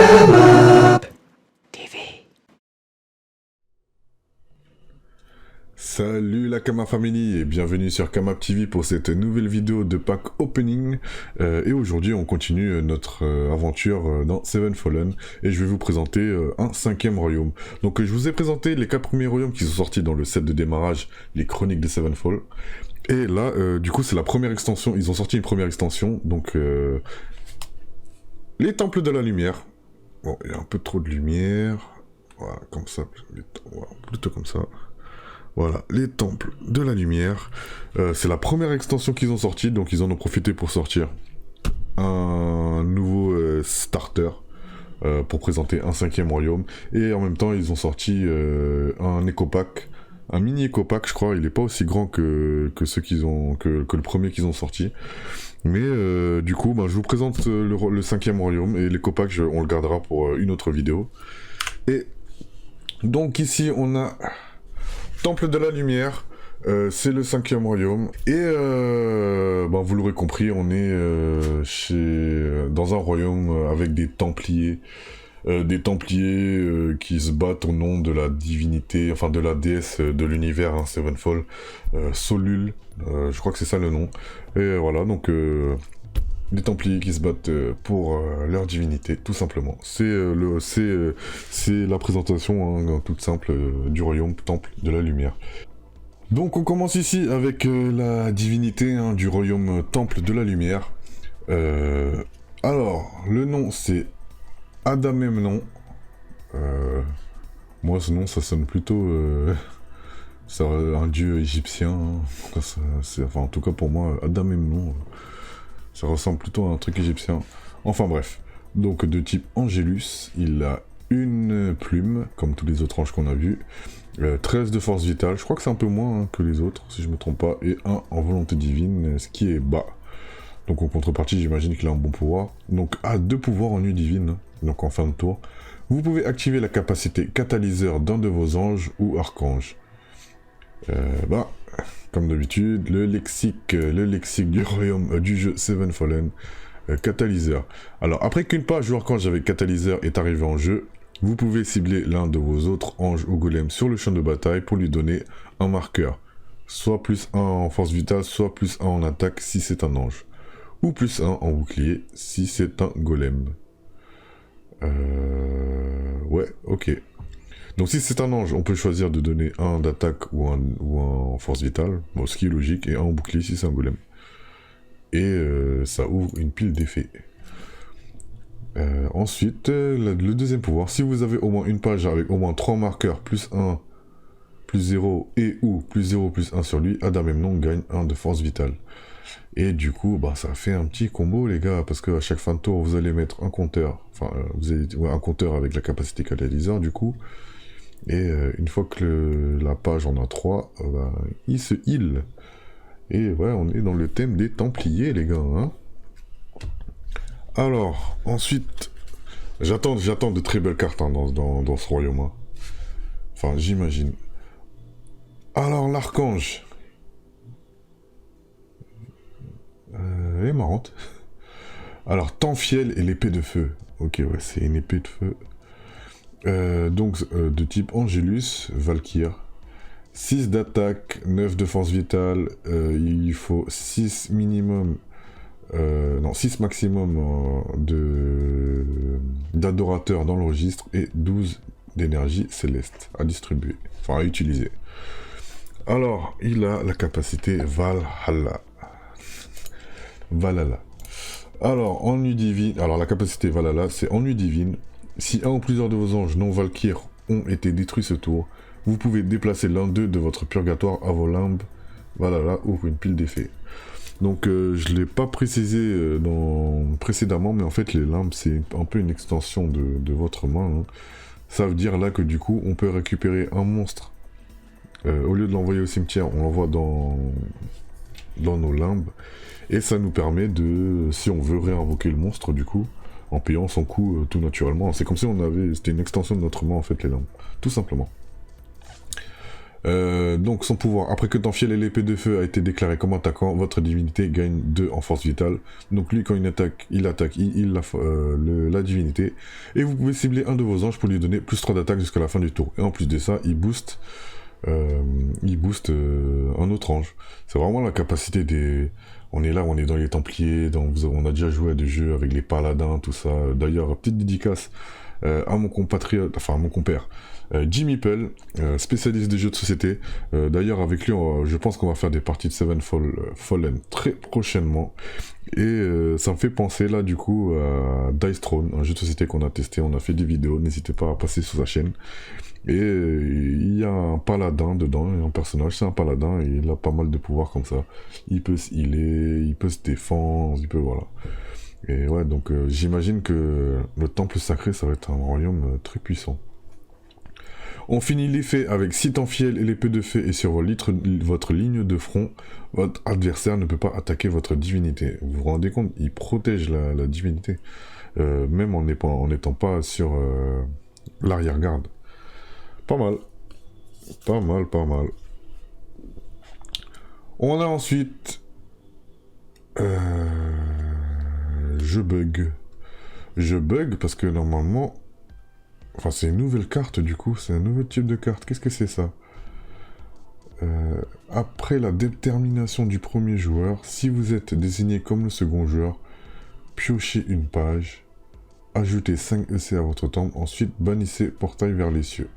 Come Up TV. Salut la Kama Family et bienvenue sur Come Up TV pour cette nouvelle vidéo de pack opening. Et aujourd'hui on continue notre aventure dans Seven Fallen et je vais vous présenter un 5e royaume. Donc je vous ai présenté les 4 premiers royaumes qui sont sortis dans le set de démarrage, les chroniques de Sevenfall. Et là du coup c'est la première extension, ils ont sorti une première extension, donc les temples de la lumière. Bon, il y a un peu trop de lumière, voilà, comme ça, voilà, plutôt comme ça. Voilà, les temples de la lumière. C'est la première extension qu'ils ont sortie, donc ils en ont profité pour sortir un nouveau starter pour présenter un 5e royaume. Et en même temps, ils ont sorti un éco-pack, un mini éco-pack, je crois. Il n'est pas aussi grand que ceux qu'ils ont, que le premier qu'ils ont sorti. Mais du coup, je vous présente le 5e royaume et l'éco-pack, on le gardera pour une autre vidéo. Et donc ici, on a Temple de la Lumière, c'est le 5e royaume, et vous l'aurez compris, on est dans un royaume avec des Templiers qui se battent au nom de la divinité, enfin de la déesse de l'univers, hein, Sevenfall, Solul, je crois que c'est ça le nom, et voilà, donc les Templiers qui se battent pour leur divinité, tout simplement. C'est la présentation toute simple du royaume Temple de la Lumière. Donc on commence ici avec la divinité du royaume Temple de la Lumière. Alors, le nom c'est Agamemnon. Moi ce nom ça sonne plutôt... c'est un dieu égyptien. Hein. Enfin en tout cas pour moi, Agamemnon... ça ressemble plutôt à un truc égyptien. Enfin bref. Donc de type Angélus, il a une plume, comme tous les autres anges qu'on a vus. 13 de force vitale, je crois que c'est un peu moins que les autres, si je me trompe pas. Et 1 en volonté divine, ce qui est bas. Donc en contrepartie, j'imagine qu'il a un bon pouvoir. Donc 2 pouvoirs en nuit divine, donc en fin de tour. Vous pouvez activer la capacité catalyseur d'un de vos anges ou archanges. Comme d'habitude, le lexique du royaume du jeu Seven Fallen, catalyseur. Alors, après qu'une page ou archange avec catalyseur est arrivée en jeu, vous pouvez cibler l'un de vos autres anges ou golems sur le champ de bataille pour lui donner un marqueur. Soit plus 1 en force vitale, soit plus 1 en attaque si c'est un ange. Ou plus 1 en bouclier si c'est un golem. Ouais, ok. Donc si c'est un ange, on peut choisir de donner 1 d'attaque ou un en force vitale, bon, ce qui est logique, et 1 en bouclier si c'est un golem. Et ça ouvre une pile d'effets. Ensuite, le deuxième pouvoir, si vous avez au moins une page avec au moins 3 marqueurs, plus 1, plus 0, et ou plus 0, plus 1 sur lui, Agamemnon gagne 1 de force vitale. Et du coup, ça fait un petit combo les gars, parce qu'à chaque fin de tour, vous allez mettre un compteur, enfin, vous allez un compteur avec la capacité catalyseur du coup. Et une fois que la page en a 3, il se heal. Et ouais, on est dans le thème des Templiers, les gars. Hein. Alors, ensuite, j'attends de très belles cartes dans ce royaume. Hein. Enfin, j'imagine. Alors, l'archange. Elle est marrante. Alors, Temphiel et l'épée de feu. Ok, ouais, c'est une épée de feu. De type Angélus, Valkyr. 6 d'attaque, 9 de force vitale, il faut 6 minimum, 6 maximum d'adorateurs dans le registre et 12 d'énergie céleste à distribuer, enfin à utiliser. Alors, il a la capacité Valhalla. Alors, en nuit divine, alors la capacité Valhalla, c'est en nuit divine. Si un ou plusieurs de vos anges non Valkyr ont été détruits ce tour, vous pouvez déplacer l'un d'eux de votre purgatoire à vos limbes. Valhalla ouvre une pile d'effets. Donc je ne l'ai pas précisé précédemment, mais en fait les limbes c'est un peu une extension de votre main. Hein. Ça veut dire là que du coup on peut récupérer un monstre. Au lieu de l'envoyer au cimetière, on l'envoie dans nos limbes. Et ça nous permet de, si on veut réinvoquer le monstre du coup, en payant son coût tout naturellement. C'est comme si c'était une extension de notre main en fait les limbes, tout simplement. Donc son pouvoir, après que Tanfiel et l'épée de feu a été déclaré comme attaquant, votre divinité gagne 2 en force vitale. Donc lui quand il attaque, la divinité. Et vous pouvez cibler un de vos anges pour lui donner plus 3 d'attaque jusqu'à la fin du tour. Et en plus de ça, il booste un autre ange. C'est vraiment la capacité des... On est là, on est dans les Templiers, on a déjà joué à des jeux avec les Paladins, tout ça. D'ailleurs, petite dédicace à mon compatriote, enfin à mon compère, Jimmy Pell, spécialiste des jeux de société. D'ailleurs, avec lui, je pense qu'on va faire des parties de Fallen très prochainement. Et ça me fait penser là, du coup, à Dice Throne, un jeu de société qu'on a testé. On a fait des vidéos, n'hésitez pas à passer sur sa chaîne. Et il y a un paladin dedans, un personnage, c'est un paladin, et il a pas mal de pouvoirs comme ça. Il peut se healer, il peut se défendre, il peut, voilà. Et ouais, donc j'imagine que le temple sacré, ça va être un royaume très puissant. On finit l'effet avec si Tanfiel et l'épée de feu est sur votre ligne de front, votre adversaire ne peut pas attaquer votre divinité. Vous vous rendez compte, il protège la divinité, même en n'étant pas sur l'arrière-garde. Pas mal. Pas mal, pas mal. On a ensuite... Je bug. Je bug parce que normalement... Enfin, c'est une nouvelle carte du coup, c'est un nouveau type de carte. Qu'est-ce que c'est ça? Après la détermination du premier joueur, si vous êtes désigné comme le second joueur, piochez une page, ajoutez 5 EC à votre temple, ensuite bannissez Portail vers les cieux.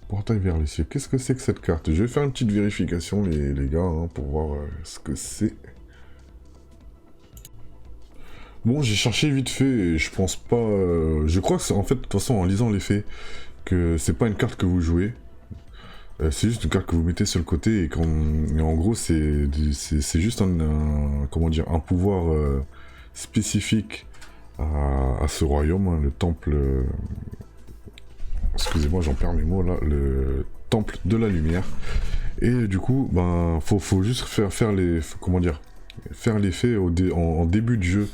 Portail vers les cieux. Qu'est-ce que c'est que cette carte? Je vais faire une petite vérification, les gars, hein, pour voir ce que c'est. Bon, j'ai cherché vite fait et je pense pas... je crois que c'est en fait, de toute façon, en lisant les faits, que c'est pas une carte que vous jouez. C'est juste une carte que vous mettez sur le côté et en gros, c'est juste comment dire, un pouvoir spécifique à ce royaume, hein, le temple... excusez-moi, j'en perds mes mots là, le temple de la lumière. Et du coup, ben, faut juste faire les, comment dire, faire l'effet en début de jeu.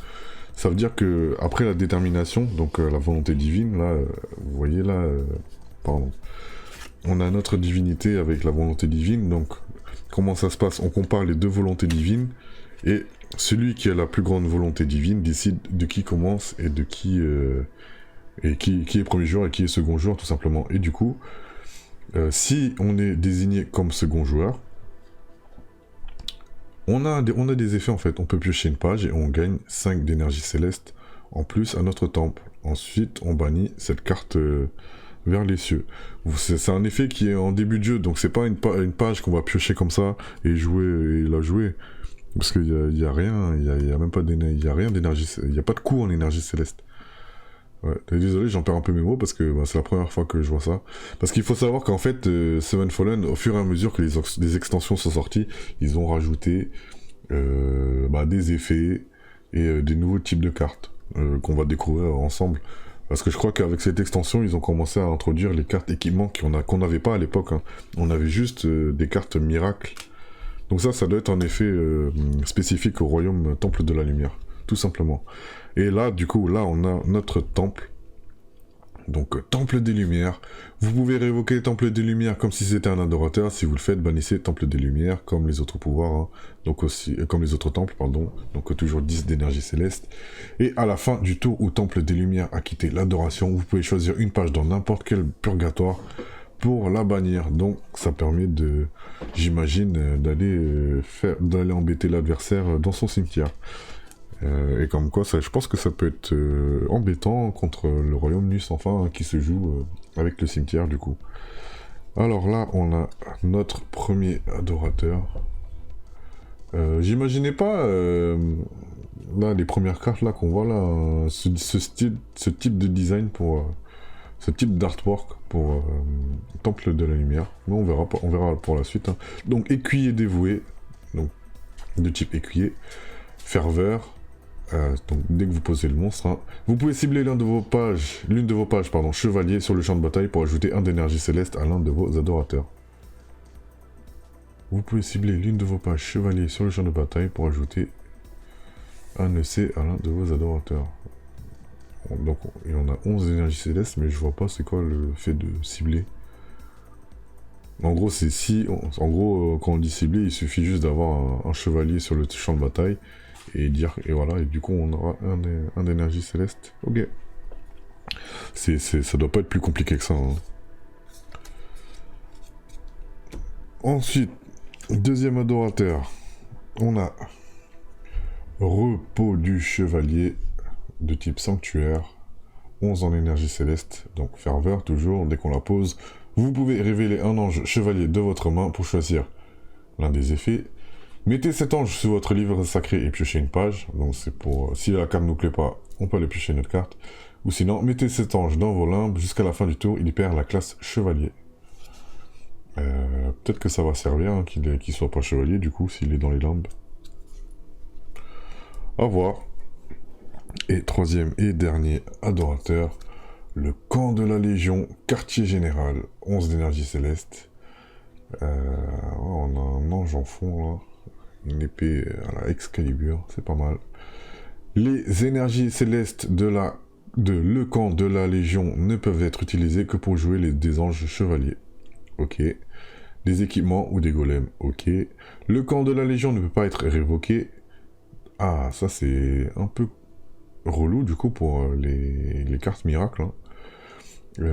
Ça veut dire que après la détermination, donc la volonté divine, là, vous voyez là, pardon, on a notre divinité avec la volonté divine. Donc, comment ça se passe? On compare les deux volontés divines et celui qui a la plus grande volonté divine décide de qui commence et de qui est premier joueur et qui est second joueur tout simplement. Et du coup, si on est désigné comme second joueur, on a des effets en fait. On peut piocher une page et on gagne 5 d'énergie céleste en plus à notre temple. Ensuite, on bannit cette carte vers les cieux. C'est un effet qui est en début de jeu, donc c'est pas une page qu'on va piocher comme ça et la jouer. Parce qu'il y a rien, il y a même pas d'énergie, il y a rien d'énergie, il y a pas de coût en énergie céleste. Ouais, désolé, j'en perds un peu mes mots parce que bah, c'est la première fois que je vois ça. Parce qu'il faut savoir qu'en fait, Seven Fallen, au fur et à mesure que les extensions sont sorties, ils ont rajouté des effets et des nouveaux types de cartes qu'on va découvrir ensemble. Parce que je crois qu'avec cette extension, ils ont commencé à introduire les cartes équipements qu'on n'avait pas à l'époque. Hein. On avait juste des cartes miracles. Donc ça doit être un effet spécifique au royaume Temple de la Lumière, tout simplement. Et là, du coup, là, on a notre temple. Donc, Temple des Lumières. Vous pouvez révoquer Temple des Lumières comme si c'était un adorateur. Si vous le faites, bannissez Temple des Lumières comme les autres pouvoirs. Hein. Donc aussi, comme les autres temples, pardon. Donc toujours 10 d'énergie céleste. Et à la fin du tour où Temple des Lumières a quitté l'adoration, vous pouvez choisir une page dans n'importe quel purgatoire pour la bannir. Donc, ça permet de, j'imagine, d'aller embêter l'adversaire dans son cimetière. Et comme quoi, je pense que ça peut être embêtant contre le royaume nu sans fin hein, qui se joue avec le cimetière du coup. Alors là, on a notre premier adorateur. J'imaginais pas là les premières cartes là qu'on voit là, ce type de design pour ce type d'artwork pour Temple de la Lumière. Mais on verra pour la suite. Hein. Donc écuyer dévoué, donc de type écuyer, ferveur. Donc dès que vous posez le monstre, hein, vous pouvez cibler l'une de vos pages, chevalier sur le champ de bataille pour ajouter 1 d'énergie céleste à l'un de vos adorateurs. Vous pouvez cibler l'une de vos pages chevalier sur le champ de bataille pour ajouter 1 EC à l'un de vos adorateurs. Donc il y en a 11 d'énergie céleste, mais je vois pas c'est quoi le fait de cibler. En gros, c'est si... En gros, quand on dit cibler, il suffit juste d'avoir un chevalier sur le champ de bataille et dire... Et voilà, et du coup, on aura un d'énergie céleste. Ok. Ça doit pas être plus compliqué que ça. Hein. Ensuite, deuxième adorateur. On a... Repos du chevalier de type sanctuaire. 11 en énergie céleste. Donc, ferveur, toujours, dès qu'on la pose... Vous pouvez révéler un ange chevalier de votre main pour choisir l'un des effets. Mettez cet ange sur votre livre sacré et piochez une page. Donc c'est pour... Si la carte ne nous plaît pas, on peut aller piocher notre carte. Ou sinon, mettez cet ange dans vos limbes. Jusqu'à la fin du tour, il perd la classe chevalier. Peut-être que ça va servir hein, qu'il soit pas chevalier, du coup, s'il est dans les limbes. À voir. Et troisième et dernier adorateur... Le camp de la Légion, quartier général, 11 d'énergie céleste. On a un ange en fond, là. Une épée à la Excalibur, c'est pas mal. Les énergies célestes de le camp de la Légion ne peuvent être utilisées que pour jouer des anges chevaliers. Ok. Des équipements ou des golems. Ok. Le camp de la Légion ne peut pas être révoqué. Ah, ça c'est un peu relou du coup pour les cartes miracles. Hein.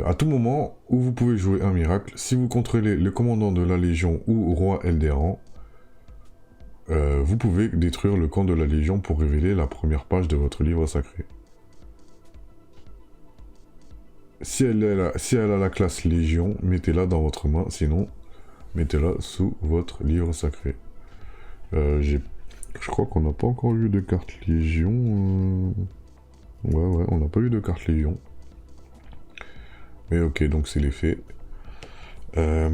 À tout moment où vous pouvez jouer un miracle, si vous contrôlez le commandant de la Légion ou roi Elderan, vous pouvez détruire le camp de la Légion pour révéler la première page de votre livre sacré. Si elle a la classe Légion, mettez-la dans votre main, sinon, mettez-la sous votre livre sacré. Je crois qu'on n'a pas encore eu de carte Légion. Ouais, on n'a pas eu de carte Légion. Mais ok, donc c'est l'effet. Ouais,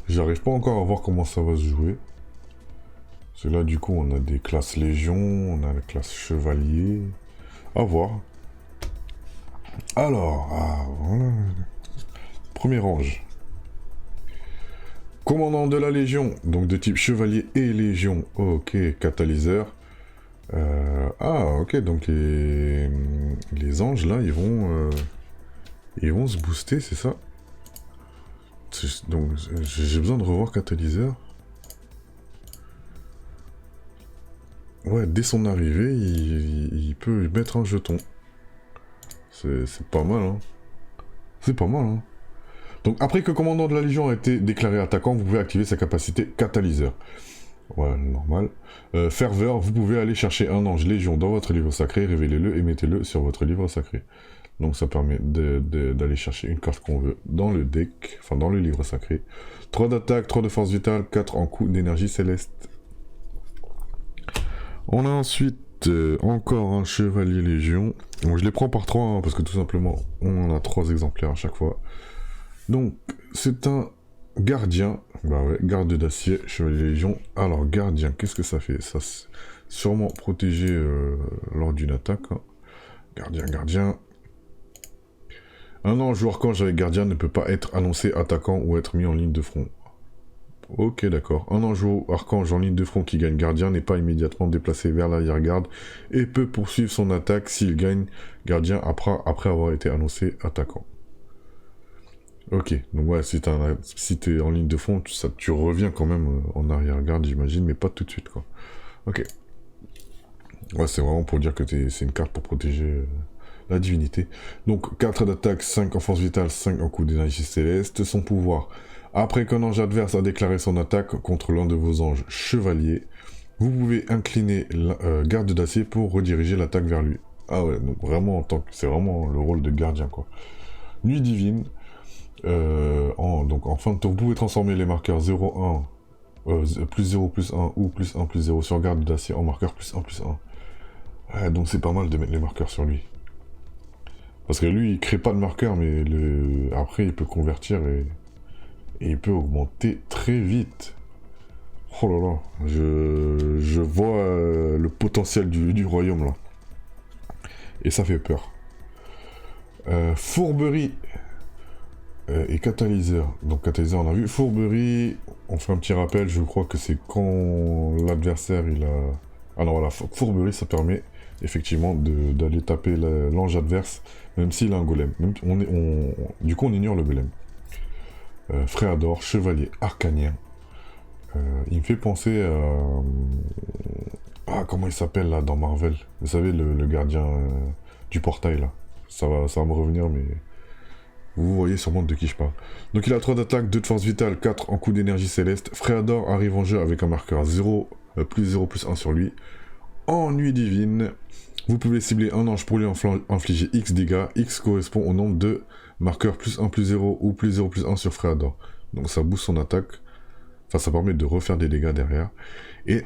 j'arrive pas encore à voir comment ça va se jouer. Parce que là, du coup, on a des classes Légion, on a la classe Chevalier. À voir. Alors, voilà. Premier ange. Commandant de la Légion, donc de type Chevalier et Légion. Ok, catalyseur. Ok, donc les anges, là, ils vont se booster, c'est ça? Donc, j'ai besoin de revoir catalyseur. Ouais, dès son arrivée, il peut mettre un jeton. C'est pas mal, hein. C'est pas mal, hein. Donc, après que commandant de la Légion a été déclaré attaquant, vous pouvez activer sa capacité catalyseur. Ouais, normal. Ferveur, vous pouvez aller chercher un ange Légion dans votre livre sacré, révélez-le et mettez-le sur votre livre sacré. Donc ça permet d'aller chercher une carte qu'on veut dans le deck, enfin dans le livre sacré. 3 d'attaque, 3 de force vitale, 4 en coup d'énergie céleste. On a ensuite encore un chevalier légion. Donc je les prends par 3 hein, parce que tout simplement on en a 3 exemplaires à chaque fois. Donc c'est un gardien, bah ouais, garde d'acier, chevalier légion. Alors gardien, qu'est-ce que ça fait? Ça sûrement protégé lors d'une attaque. Hein. Gardien. Un ange ou archange avec gardien ne peut pas être annoncé attaquant ou être mis en ligne de front. Ok, d'accord. Un ange ou archange en ligne de front qui gagne gardien n'est pas immédiatement déplacé vers l'arrière-garde et peut poursuivre son attaque s'il gagne gardien après avoir été annoncé attaquant. Ok, donc ouais, si t'es en ligne de front, tu reviens quand même en arrière-garde, j'imagine, mais pas tout de suite, quoi. Ok. Ouais, c'est vraiment pour dire que c'est une carte pour protéger... la divinité. Donc 4 d'attaque, 5 en force vitale, 5 en coup d'énergie céleste. Son pouvoir. Après qu'un ange adverse a déclaré son attaque contre l'un de vos anges chevaliers, vous pouvez incliner garde d'acier pour rediriger l'attaque vers lui. Ah ouais, donc vraiment c'est vraiment le rôle de gardien quoi. Nuit divine. Donc en fin de tour, vous pouvez transformer les marqueurs 0, 1, plus 0, plus 1 ou plus 1, plus 0 sur garde d'acier en marqueur plus 1, plus 1. Ouais, donc c'est pas mal de mettre les marqueurs sur lui. Parce que lui, il crée pas de marqueur, mais après, il peut convertir et il peut augmenter très vite. Oh là là, je vois le potentiel du royaume, là. Et ça fait peur. Fourberie et catalyseur. Donc catalyseur, on a vu. Fourberie, on fait un petit rappel, je crois que c'est quand l'adversaire, il a... Ah non, voilà, fourberie, ça permet... effectivement d'aller taper l'ange adverse, même s'il a un golem. Du coup, on ignore le golem. Fréador, chevalier arcanien. Il me fait penser à... Ah, comment il s'appelle là dans Marvel? Vous savez, le gardien du portail là. Ça va me revenir, mais... Vous voyez sûrement de qui je parle. Donc il a 3 d'attaque, 2 de force vitale, 4 en coup d'énergie céleste. Fréador arrive en jeu avec un marqueur 0, plus 0, plus 1 sur lui. En nuit divine, vous pouvez cibler un ange pour lui infliger X dégâts. X correspond au nombre de marqueurs plus 1, plus 0 ou plus 0, plus 1 sur Fréador. Donc ça booste son attaque. Enfin, ça permet de refaire des dégâts derrière. Et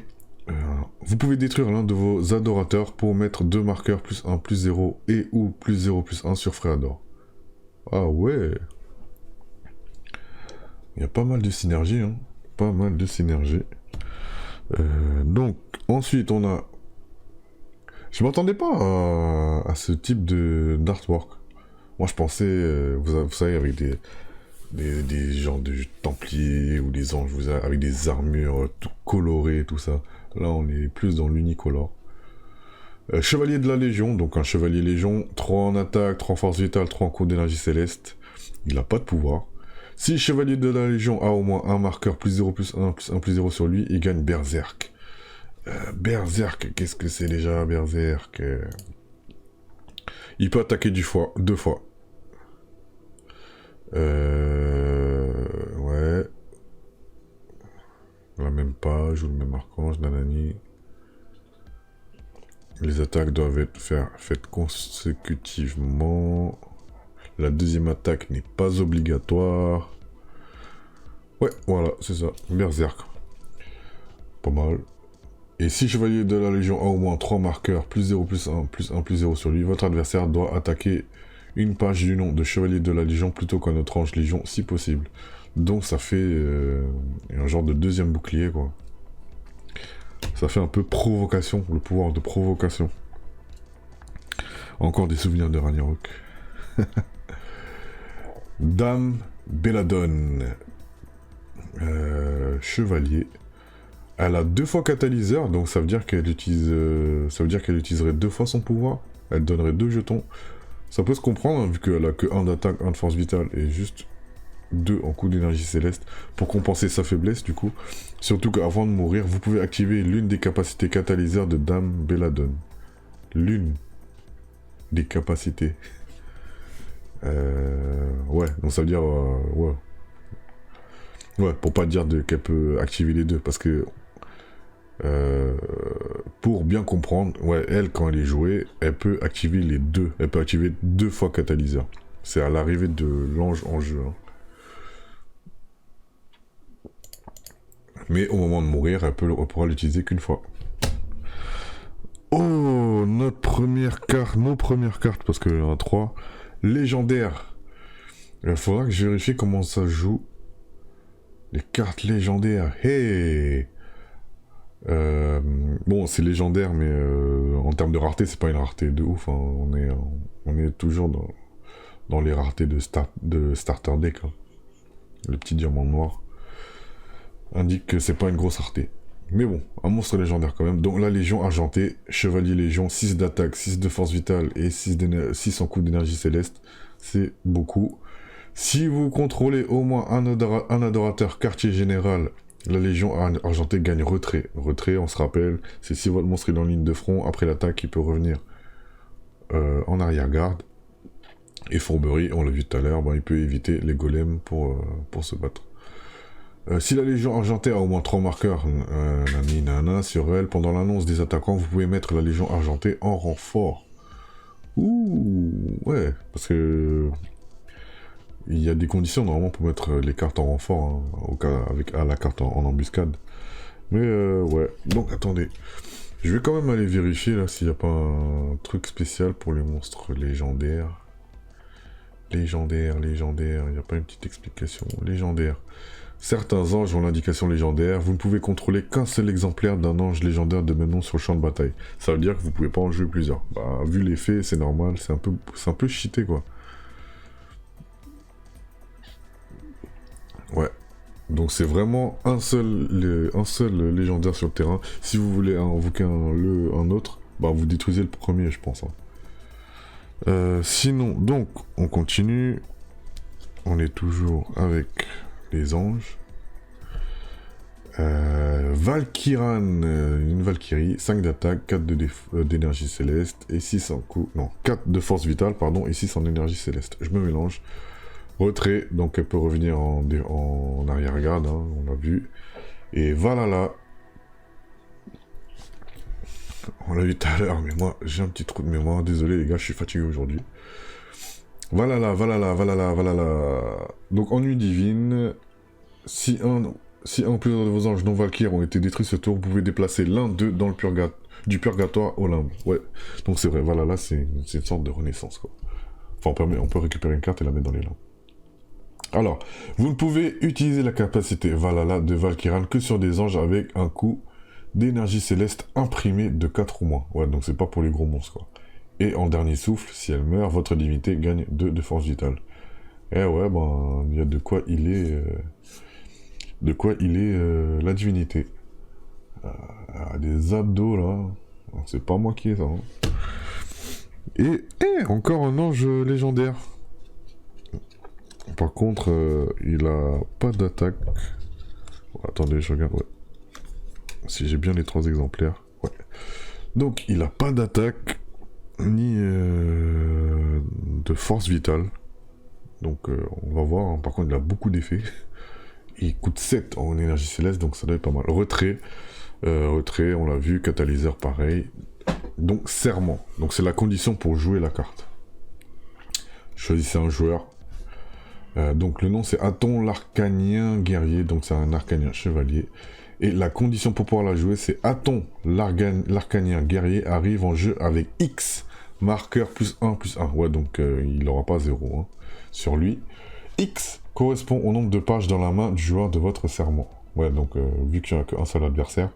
vous pouvez détruire l'un de vos adorateurs pour mettre 2 marqueurs plus 1, plus 0 et ou plus 0, plus 1 sur Fréador. Ah ouais. Il y a pas mal de synergie, hein. Pas mal de synergie. Donc, ensuite, on a... Je m'attendais pas à ce type d'artwork. Moi, je pensais, vous savez, avec des genres de templiers ou des anges, avec des armures tout colorées, tout ça. Là, on est plus dans l'unicolore. Chevalier de la Légion, donc un chevalier Légion, 3 en attaque, 3 en force vitale, 3 en coup d'énergie céleste. Il n'a pas de pouvoir. Si chevalier de la Légion a au moins un marqueur plus 0, plus 1, plus 1, plus 0 sur lui, il gagne Berserk. Berserk, qu'est-ce que c'est déjà Berserk? Il peut attaquer 2 fois. Ouais. La même page ou le même archange, nanani. Les attaques doivent être faites consécutivement. La deuxième attaque n'est pas obligatoire. Ouais, voilà, c'est ça. Berserk. Pas mal. Et si chevalier de la Légion a au moins 3 marqueurs, plus 0, plus 1, plus 1, plus 0 sur lui, votre adversaire doit attaquer une page du nom de chevalier de la Légion plutôt qu'un autre ange Légion, si possible. Donc ça fait un genre de deuxième bouclier, quoi. Ça fait un peu provocation, le pouvoir de provocation. Encore des souvenirs de Ragnarok. Dame Belladone. Chevalier. Elle a 2 fois catalyseur, donc ça veut dire qu'elle utiliserait 2 fois son pouvoir. Elle donnerait 2 jetons. Ça peut se comprendre, hein, vu qu'elle a que 1 d'attaque, 1 de force vitale et juste 2 en coup d'énergie céleste pour compenser sa faiblesse du coup. Surtout qu'avant de mourir, vous pouvez activer l'une des capacités catalyseurs de Dame Belladone. L'une des capacités. Ouais, donc ça veut dire... ouais. Ouais, pour pas dire qu'elle peut activer les deux, parce que... pour bien comprendre, ouais, elle, quand elle est jouée, elle peut activer les deux. Elle peut activer 2 fois catalyseur. C'est à l'arrivée de l'ange en jeu. Hein. Mais au moment de mourir, elle pourra l'utiliser qu'une fois. Oh, notre première carte, nos premières cartes, parce qu'il y en a 3. Légendaire. Il faudra que je vérifie comment ça joue. Les cartes légendaires. Hey! Bon, c'est légendaire, mais en termes de rareté, c'est pas une rareté de ouf. Hein. On est toujours dans les raretés de starter deck. Hein. Le petit diamant noir indique que c'est pas une grosse rareté. Mais bon, un monstre légendaire quand même. Donc la Légion argentée, Chevalier Légion, 6 d'attaque, 6 de force vitale et 6 en coup d'énergie céleste. C'est beaucoup. Si vous contrôlez au moins un adorateur quartier général, la Légion argentée gagne retrait. Retrait, on se rappelle, c'est si votre monstre est en ligne de front, après l'attaque, il peut revenir en arrière-garde. Et Fourberie, on l'a vu tout à l'heure, il peut éviter les golems pour se battre. Si la Légion argentée a au moins 3 marqueurs sur elle, pendant l'annonce des attaquants, vous pouvez mettre la Légion argentée en renfort. Ouh, ouais, parce que... Il y a des conditions normalement pour mettre les cartes en renfort, hein, au cas avec la carte en embuscade. Mais ouais, donc attendez. Je vais quand même aller vérifier là s'il n'y a pas un truc spécial pour les monstres légendaires. Légendaire, il n'y a pas une petite explication. Légendaire. Certains anges ont l'indication légendaire. Vous ne pouvez contrôler qu'un seul exemplaire d'un ange légendaire de même nom sur le champ de bataille. Ça veut dire que vous pouvez pas en jouer plusieurs. Bah, vu l'effet, c'est normal, c'est un peu cheaté quoi. Ouais. Donc c'est vraiment un seul légendaire sur le terrain. Si vous voulez invoquer un autre, bah vous détruisez le premier, je pense. Hein. Sinon, donc, on continue. On est toujours avec les anges. Valkyran, une Valkyrie, 5 d'attaque, 4 d'énergie céleste et 6 en coup. Non, 4 de force vitale, pardon, et 6 en énergie céleste. Je me mélange. Retrait, donc elle peut revenir en arrière-garde, hein, on l'a vu. Et Valhalla. On l'a vu tout à l'heure, mais moi j'ai un petit trou de mémoire. Désolé les gars, je suis fatigué aujourd'hui. Valhalla. Donc ennui divine. Si un ou plusieurs de vos anges non valkyres ont été détruits ce tour, vous pouvez déplacer l'un d'eux dans le du purgatoire au limbe. Ouais, donc c'est vrai, Valhalla c'est une sorte de renaissance quoi. Enfin on peut récupérer une carte et la mettre dans les limbes. Alors, vous ne pouvez utiliser la capacité Valhalla de Valkyran que sur des anges avec un coup d'énergie céleste imprimé de 4 ou moins. Ouais, donc c'est pas pour les gros monstres quoi. Et en dernier souffle, si elle meurt, votre divinité gagne 2 de force vitale. Eh ouais, ben, il y a de quoi il est... la divinité. Des abdos là. C'est pas moi qui ai ça. Hein. Et encore un ange légendaire. Par contre, il a pas d'attaque. Attendez, je regarde. Ouais. Si j'ai bien les 3 exemplaires. Ouais. Donc, il a pas d'attaque ni de force vitale. Donc, on va voir. Hein. Par contre, il a beaucoup d'effets. Il coûte 7 en énergie céleste, donc ça doit être pas mal. Retrait, on l'a vu. Catalyseur, pareil. Donc, serment. Donc, c'est la condition pour jouer la carte. Choisissez un joueur. Donc le nom c'est Aton l'Arcanien Guerrier, donc c'est un Arcanien Chevalier. Et la condition pour pouvoir la jouer c'est Aton l'Arcanien Guerrier arrive en jeu avec X, marqueur +1/+1. Ouais, donc il n'aura pas 0 hein, sur lui. X correspond au nombre de pages dans la main du joueur de votre serment. Ouais, donc vu qu'il n'y a qu'un seul adversaire,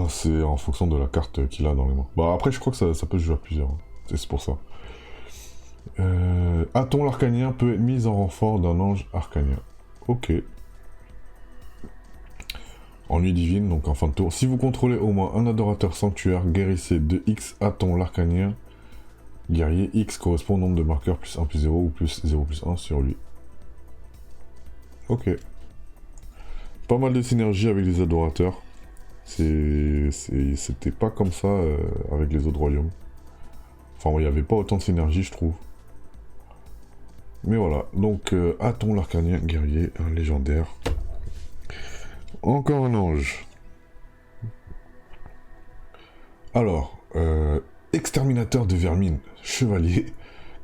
c'est en fonction de la carte qu'il a dans les mains. Bah après je crois que ça peut se jouer à plusieurs, hein. C'est pour ça. Aton l'arcanien peut être mis en renfort d'un ange arcanien. Ok. Ennui divine, donc en fin de tour. Si vous contrôlez au moins un adorateur sanctuaire, guérissez 2x Aton l'arcanien. Guerrier X correspond au nombre de marqueurs +1/+0 ou +0/+1 sur lui. Ok. Pas mal de synergie avec les adorateurs. C'était pas comme ça avec les autres royaumes. Enfin, il n'y avait pas autant de synergie, je trouve. Mais voilà, donc Aton l'arcanien guerrier, un légendaire. Encore un ange. Alors, exterminateur de vermine, chevalier,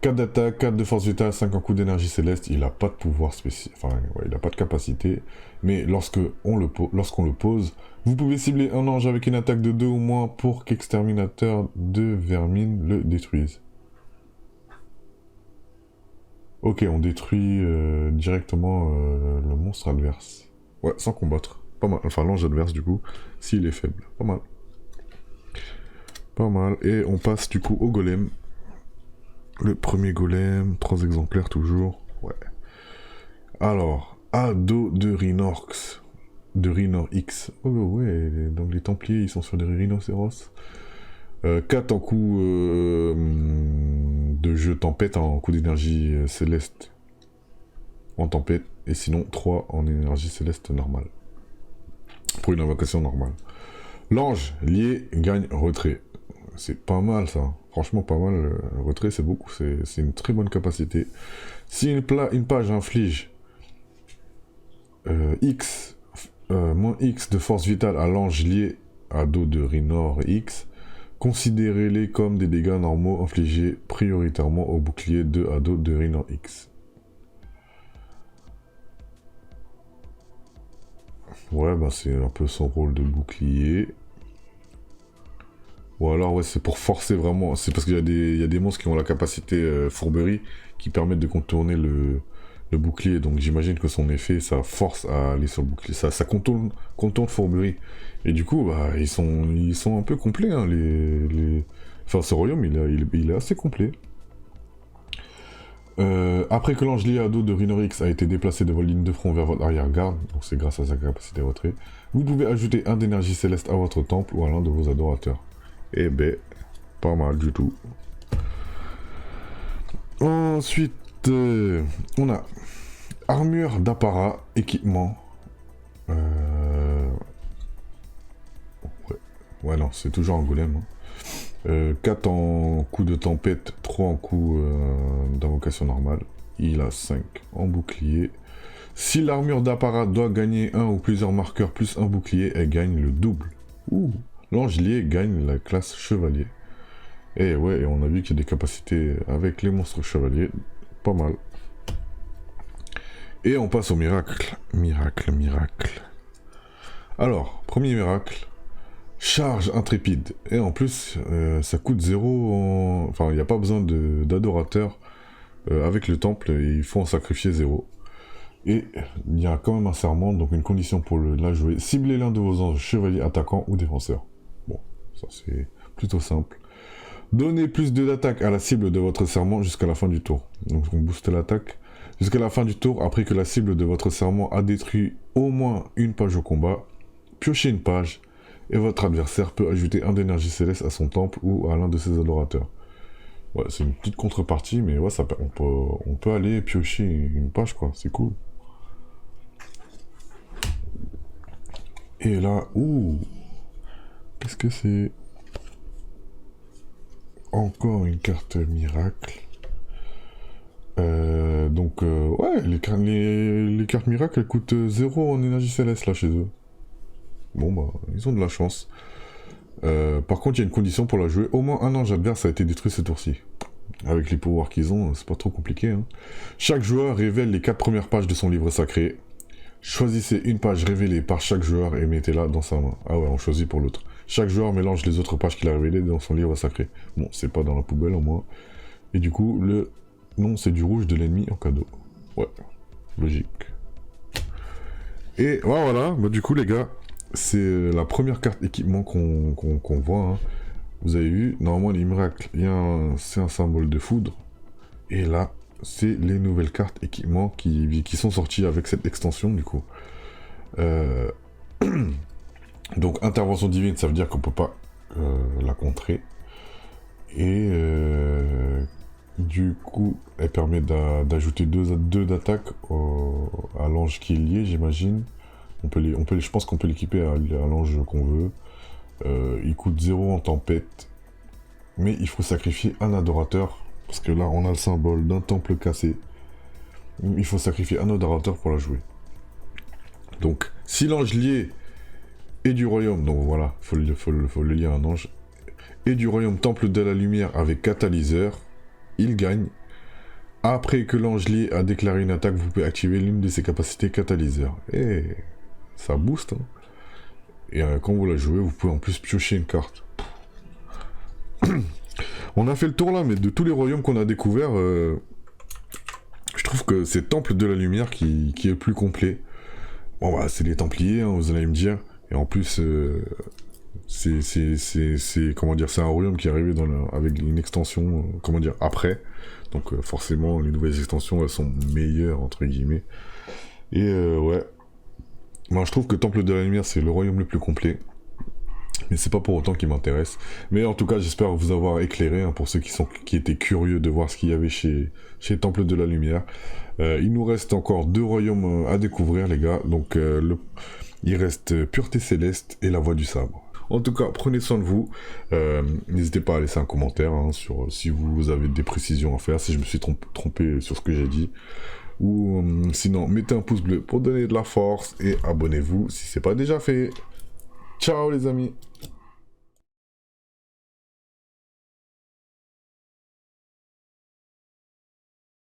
4 d'attaque, 4 de force vitale, 5 en coup d'énergie céleste. Il n'a pas de pouvoir spécial, enfin, ouais, il n'a pas de capacité. Mais lorsqu'on le pose, vous pouvez cibler un ange avec une attaque de 2 ou moins pour qu'exterminateur de vermine le détruise. Ok, on détruit directement le monstre adverse. Ouais, sans combattre. Pas mal. Enfin, l'ange adverse, du coup, s'il est faible. Pas mal. Pas mal. Et on passe, du coup, au golem. Le premier golem, 3 exemplaires, toujours. Ouais. Alors, Ado de Rhinorx. De Rhinor X. Oh, ouais, donc les Templiers, ils sont sur des rhinocéros. 4 en coup de jeu tempête, en coup d'énergie céleste en tempête, et sinon 3 en énergie céleste normale. Pour une invocation normale. L'ange lié gagne retrait. C'est pas mal ça, franchement pas mal. Retrait c'est beaucoup, c'est une très bonne capacité. Si une page inflige moins X de force vitale à l'ange lié à dos de Rhinor X, considérez-les comme des dégâts normaux infligés prioritairement au bouclier de Ado de Rhinor X. Ouais, bah c'est un peu son rôle de bouclier. Ou alors, ouais, c'est pour forcer vraiment. C'est parce qu'il y a des monstres qui ont la capacité fourberie qui permettent de contourner le bouclier. Donc j'imagine que son effet, ça force à aller sur le bouclier. Ça contourne fourberie. Et du coup, bah, ils sont un peu complets, hein, Enfin, ce royaume, il est assez complet. Après que l'ange lié à dos de Rhinorix a été déplacé de votre ligne de front vers votre arrière-garde, donc c'est grâce à sa capacité de retrait, vous pouvez ajouter un d'énergie céleste à votre temple ou à l'un de vos adorateurs. Eh ben, pas mal du tout. Ensuite, on a armure d'apparat, équipement. Ouais, non, c'est toujours un golem. 4 en coup de tempête, 3 en coup d'invocation normale. Il a 5 en bouclier. Si l'armure d'apparat doit gagner un ou plusieurs marqueurs plus un bouclier, elle gagne le double. Ouh. L'angelier gagne la classe chevalier. Et ouais, on a vu qu'il y a des capacités avec les monstres chevaliers. Pas mal. Et on passe au miracle. Miracle. Alors, premier miracle. Charge intrépide. Et en plus, ça coûte 0. Enfin, il n'y a pas besoin d'adorateur. Avec le temple, il faut en sacrifier 0. Et il y a quand même un serment, donc une condition pour la jouer. Ciblez l'un de vos anges chevaliers attaquants ou défenseurs. Bon, ça c'est plutôt simple. Donnez plus d'attaque à la cible de votre serment jusqu'à la fin du tour. Donc on booste l'attaque jusqu'à la fin du tour après que la cible de votre serment a détruit au moins une page au combat. Piochez une page et votre adversaire peut ajouter un d'énergie céleste à son temple ou à l'un de ses adorateurs. Ouais, c'est une petite contrepartie, mais ouais, on peut aller piocher une page, quoi, c'est cool. Et là, ouh, qu'est-ce que c'est? Encore une carte miracle. Ouais, les cartes miracles, elles coûtent 0 en énergie céleste, là, chez eux. Bon, bah, ils ont de la chance. Par contre, il y a une condition pour la jouer. Au moins un ange adverse a été détruit ce tour-ci. Avec les pouvoirs qu'ils ont, c'est pas trop compliqué. Hein. Chaque joueur révèle les 4 premières pages de son livre sacré. Choisissez une page révélée par chaque joueur et mettez-la dans sa main. Ah ouais, on choisit pour l'autre. Chaque joueur mélange les autres pages qu'il a révélées dans son livre sacré. Bon, c'est pas dans la poubelle au moins. Et du coup, le nom, c'est du rouge de l'ennemi en cadeau. Ouais, logique. Et voilà, bah, du coup les gars, c'est la première carte équipement qu'on voit. Hein. Vous avez vu, normalement les miracles, c'est un symbole de foudre. Et là, c'est les nouvelles cartes équipements qui sont sorties avec cette extension du coup. Donc intervention divine, ça veut dire qu'on peut pas la contrer. Et du coup, elle permet d'ajouter 2 d'attaque à l'ange qui est lié, j'imagine. Je pense qu'on peut l'équiper à l'ange qu'on veut. Il coûte 0 en tempête. Mais il faut sacrifier un adorateur. Parce que là, on a le symbole d'un temple cassé. Il faut sacrifier un adorateur pour la jouer. Donc, si l'ange lié est du royaume, donc voilà, faut le lier à un ange, et du royaume temple de la lumière avec catalyseur, il gagne. Après que l'ange lié a déclaré une attaque, vous pouvez activer l'une de ses capacités catalyseur. Et ça booste. Hein. Et quand vous la jouez, vous pouvez en plus piocher une carte. On a fait le tour là, mais de tous les royaumes qu'on a découverts, je trouve que c'est Temple de la Lumière qui est le plus complet. Bon bah c'est les Templiers, hein, vous allez me dire. Et en plus, comment dire, c'est un royaume qui est arrivé avec une extension, comment dire, après. Donc forcément, les nouvelles extensions, elles sont meilleures, entre guillemets. Et ouais. Moi je trouve que Temple de la Lumière, c'est le royaume le plus complet. Mais c'est pas pour autant qu'il m'intéresse. Mais en tout cas, j'espère vous avoir éclairé, hein, pour ceux qui étaient curieux de voir ce qu'il y avait chez Temple de la Lumière. Il nous reste encore 2 royaumes à découvrir, les gars. Donc, il reste Pureté Céleste et la Voie du Sabre. En tout cas, prenez soin de vous. N'hésitez pas à laisser un commentaire, hein, sur si vous avez des précisions à faire, si je me suis trompé sur ce que j'ai dit. Ou sinon, mettez un pouce bleu pour donner de la force et abonnez-vous si c'est pas déjà fait. Ciao les amis!